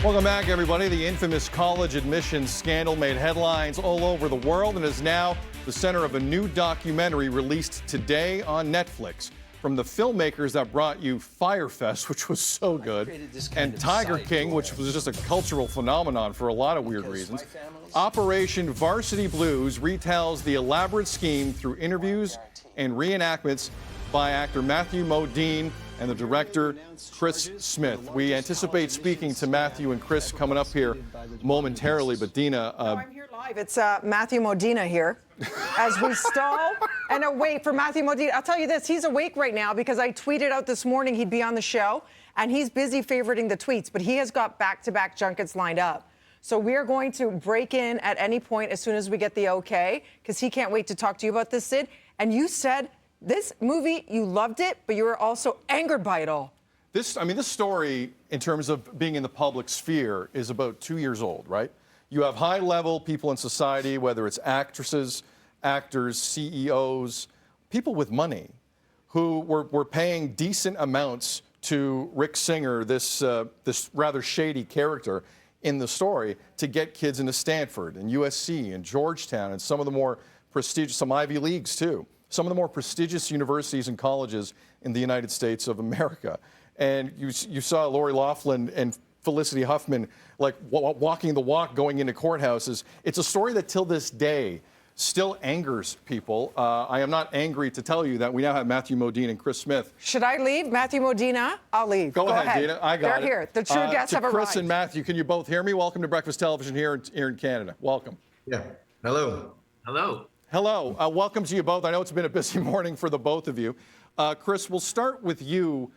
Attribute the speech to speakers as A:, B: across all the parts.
A: Welcome back, everybody. The infamous college admissions scandal made headlines all over the world and is now the center of a new documentary released today on Netflix from the filmmakers that brought you Fyre Fest, which was so good, and Tiger King, which was just a cultural phenomenon for a lot of weird reasons. Operation Varsity Blues retells the elaborate scheme through interviews and reenactments by actor Matthew Modine and the director Chris Smith. We anticipate speaking to Matthew and Chris coming up here momentarily, but Dina...
B: I'm here live. It's Matthew Modine here as we stall and await for Matthew Modine. I'll tell you this, he's awake right now because I tweeted out this morning he'd be on the show, and he's busy favoriting the tweets, but he has got back-to-back junkets lined up. So we're going to break in at any point as soon as we get the okay, because he can't wait to talk to you about this, Sid. And you said... this movie, you loved it, but you were also angered by it all.
A: This story, in terms of being in the public sphere, is about 2 years old, right? You have high-level people in society, whether it's actresses, actors, CEOs, people with money, who were paying decent amounts to Rick Singer, this rather shady character in the story, to get kids into Stanford and USC and Georgetown and some of the more prestigious, some Ivy Leagues, too. Some of the more prestigious universities and colleges in the United States of America. And you saw Lori Loughlin and Felicity Huffman like walking the walk going into courthouses. It's a story that till this day still angers people. I am not angry to tell you that we now have Matthew Modine and Chris Smith.
B: Should I leave? Matthew Modine? I'll leave.
A: Go ahead, Dina. I got it.
B: They're here. The true guests have arrived.
A: Chris and Matthew, can you both hear me? Welcome to Breakfast Television here in Canada. Welcome.
C: Yeah. Hello.
D: Hello.
A: Hello. Welcome to you both. I know it's been a busy morning for the both of you. Chris, we'll start with you.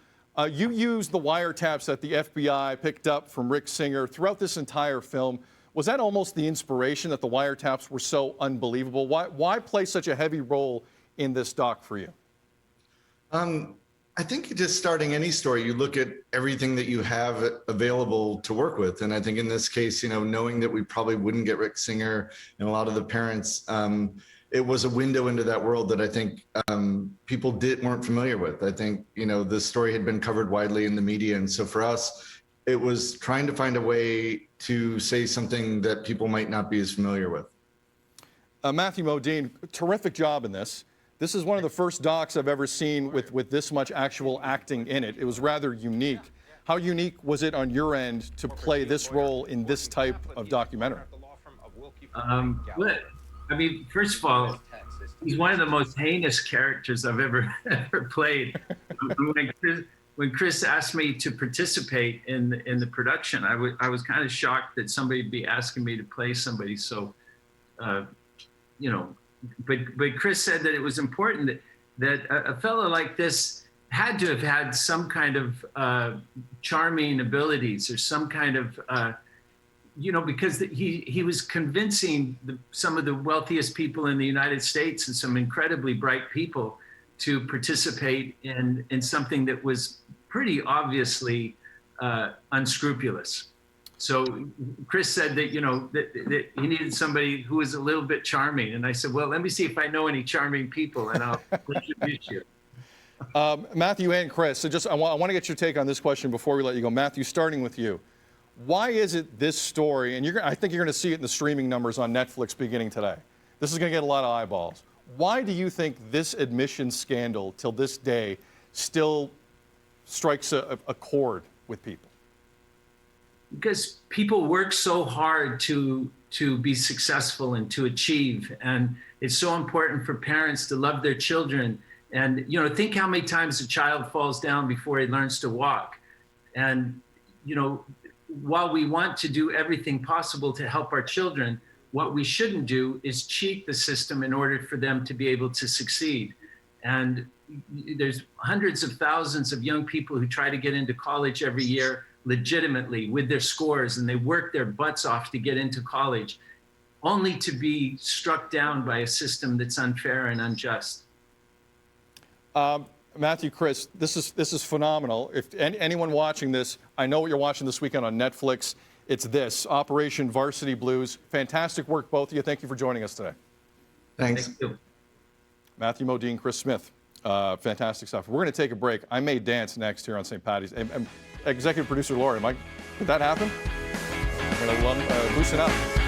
A: You used the wiretaps that the FBI picked up from Rick Singer throughout this entire film. Was that almost the inspiration that the wiretaps were so unbelievable? Why play such a heavy role in this doc for you?
C: I think just starting any story, you look at everything that you have available to work with. And I think in this case, knowing that we probably wouldn't get Rick Singer and a lot of the parents, it was a window into that world that I think people weren't familiar with. I think, the story had been covered widely in the media. And so for us, it was trying to find a way to say something that people might not be as familiar with.
A: Matthew Modine, terrific job in this. This is one of the first docs I've ever seen with this much actual acting in it. It was rather unique. How unique was it on your end to play this role in this type of documentary?
D: First of all, he's one of the most heinous characters I've ever played. When Chris asked me to participate in the production, I was kind of shocked that somebody would be asking me to play somebody so, But Chris said that it was important that a fellow like this had to have had some kind of charming abilities or some kind of, because he was convincing some of the wealthiest people in the United States and some incredibly bright people to participate in something that was pretty obviously unscrupulous. So Chris said that, that he needed somebody who was a little bit charming. And I said, well, let me see if I know any charming people and I'll introduce you.
A: Matthew and Chris, so I want to get your take on this question before we let you go. Matthew, starting with you. Why is it this story, and I think you're going to see it in the streaming numbers on Netflix beginning today. This is going to get a lot of eyeballs. Why do you think this admission scandal till this day still strikes a chord with people?
D: Because people work so hard to be successful and to achieve. And it's so important for parents to love their children. And, think how many times a child falls down before he learns to walk. And, while we want to do everything possible to help our children, what we shouldn't do is cheat the system in order for them to be able to succeed. And there's hundreds of thousands of young people who try to get into college every year legitimately with their scores, and they work their butts off to get into college, only to be struck down by a system that's unfair and unjust.
A: Matthew, Chris, this is phenomenal. If anyone watching this, I know what you're watching this weekend on Netflix. It's this, Operation Varsity Blues. Fantastic work, both of you. Thank you for joining us today.
C: Thanks.
D: Thank you.
A: Matthew Modine, Chris Smith. Fantastic stuff. We're going to take a break. I may dance next here on St. Patty's. Executive producer Lori, could that happen? loosen up.